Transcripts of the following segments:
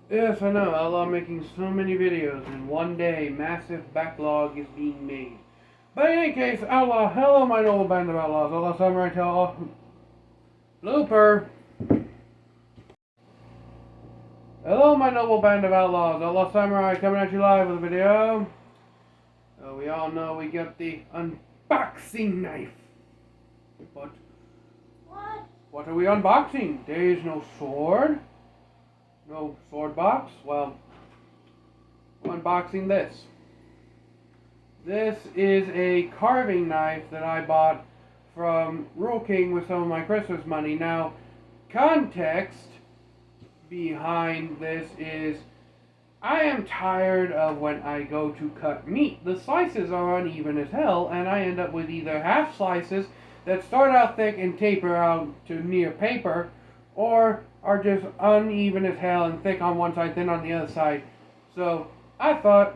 Yes, I know. Outlaw making so many videos in one day. Massive backlog is being made. But in any case, Outlaw, hello, my noble band of outlaws. Outlaw Samurai tell blooper. Hello, my noble band of outlaws. Outlaw Samurai coming at you live with a video. We all know we got the unboxing knife. But what are we unboxing? There is no sword. No sword box. Well, we're unboxing this. This is a carving knife that I bought from Rural King with some of my Christmas money. Now, context behind this is I am tired of when I go to cut meat. The slices are uneven as hell, and I end up with either half slices that start out thick and taper out to near paper, or are just uneven as hell and thick on one side, thin on the other side. So I thought,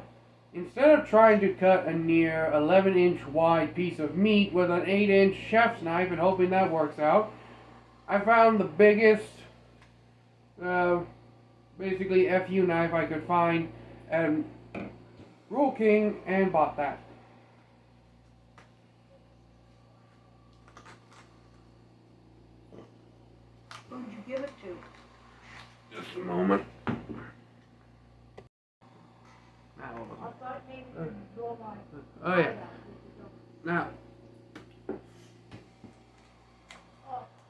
instead of trying to cut a near 11-inch wide piece of meat with an 8-inch chef's knife and hoping that works out, I found the biggest, basically FU knife I could find at Rural King and bought that. Who did you give it to? Just a moment. I thought maybe you could go on. Oh yeah. Now,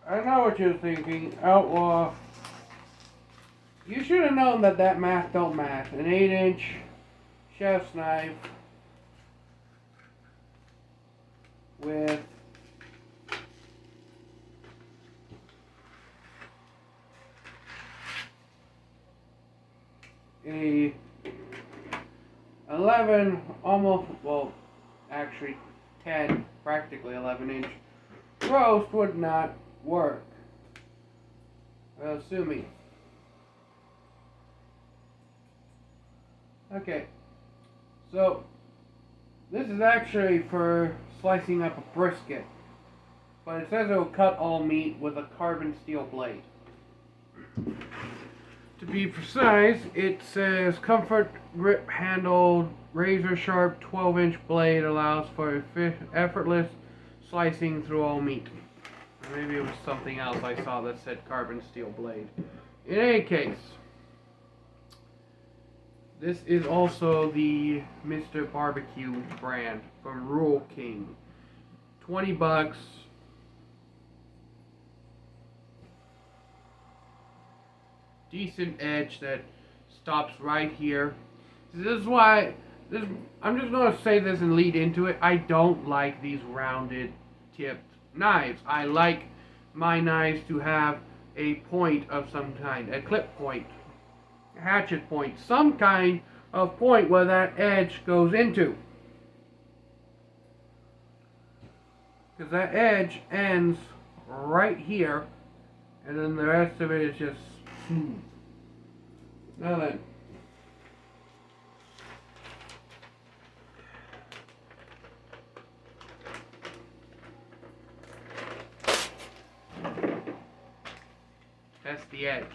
I know what you're thinking, Outlaw. You should have known that that math don't math. An 8-inch chef's knife with a 11, almost, well, actually 10, practically 11-inch roast would not work. Assuming. Okay, so this is actually for slicing up a brisket, but it says it will cut all meat with a carbon steel blade. To be precise, it says comfort grip handled razor sharp 12-inch blade allows for effortless slicing through all meat. Or maybe it was something else I saw that said carbon steel blade. In any case, this is also the Mr. Barbecue brand from Rural King. $20. Decent edge that stops right here. This is why I'm just going to say this and lead into it. I don't like these rounded tipped knives. I like my knives to have a point of some kind, a clip point, a hatchet point, some kind of point where that edge goes into. Because that edge ends right here, and then the rest of it is just smooth. Now then, that's the edge.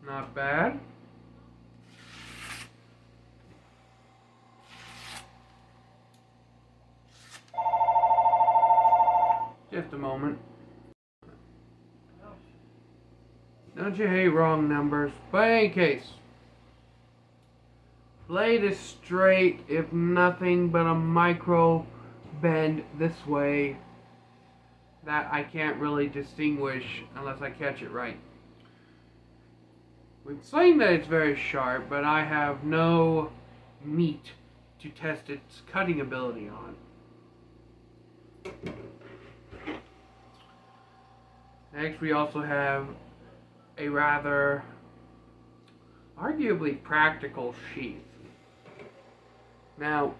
Not bad. Just a moment. Don't you hate wrong numbers? But in any case, blade is straight, if nothing but a micro bend this way that I can't really distinguish unless I catch it right. We've seen that it's very sharp, but I have no meat to test its cutting ability on. Next, we also have a rather arguably practical sheath. Now,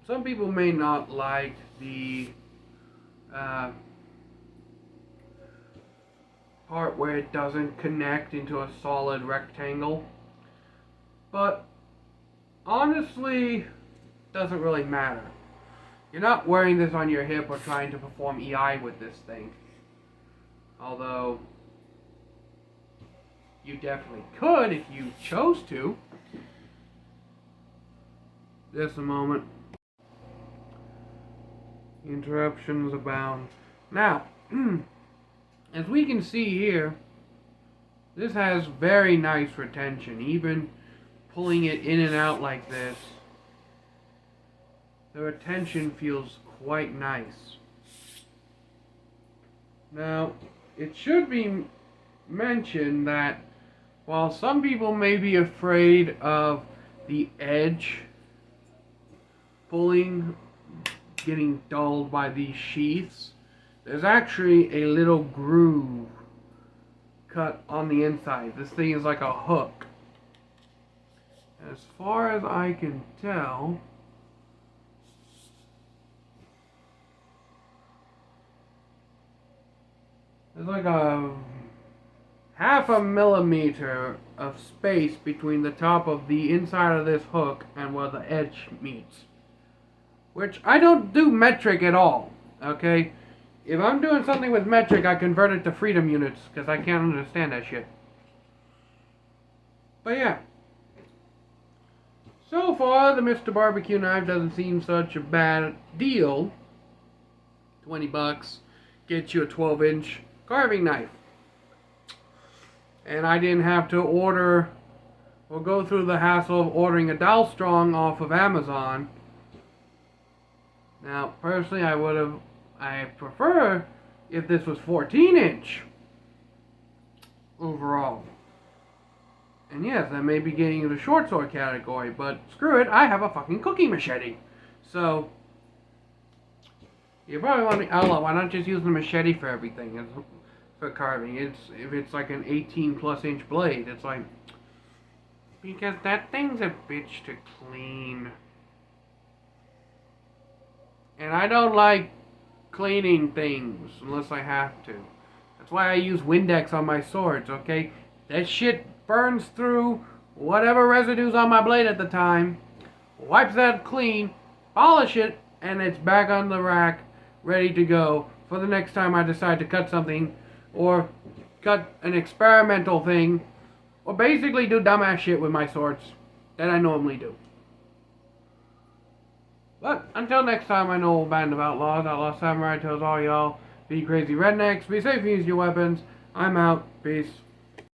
some people may not like the part where it doesn't connect into a solid rectangle. But honestly, doesn't really matter. You're not wearing this on your hip or trying to perform EI with this thing. Although, you definitely could if you chose to. Just a moment. Interruptions abound. Now, as we can see here, this has very nice retention. Even pulling it in and out like this, the retention feels quite nice. Now, it should be mentioned that while some people may be afraid of the edge getting dulled by these sheaths, there's actually a little groove cut on the inside. This thing is like a hook. As far as I can tell, there's like a half a millimeter of space between the top of the inside of this hook and where the edge meets. Which I don't do metric at all, okay? If I'm doing something with metric, I convert it to freedom units, because I can't understand that shit. But yeah. So far, the Mr. Barbecue knife doesn't seem such a bad deal. $20 gets you a 12-inch carving knife. And I didn't have to order or go through the hassle of ordering a dowel strong off of Amazon. Now, personally, I prefer if this was 14-inch overall. And yes, I may be getting into the short sword category, but screw it, I have a fucking cooking machete. So, you're probably wondering, oh, why not just use the machete for everything? For carving. If it's like an 18+ inch blade, it's like, because that thing's a bitch to clean. And I don't like cleaning things unless I have to. That's why I use Windex on my swords, okay? That shit burns through whatever residue's on my blade at the time, wipes that clean, polish it, and it's back on the rack, ready to go for the next time I decide to cut something, or cut an experimental thing, or basically do dumbass shit with my swords that I normally do. But until next time, I know band of outlaws, Outlaw Samurai tells all y'all, be crazy rednecks, be safe and use your weapons. I'm out. Peace.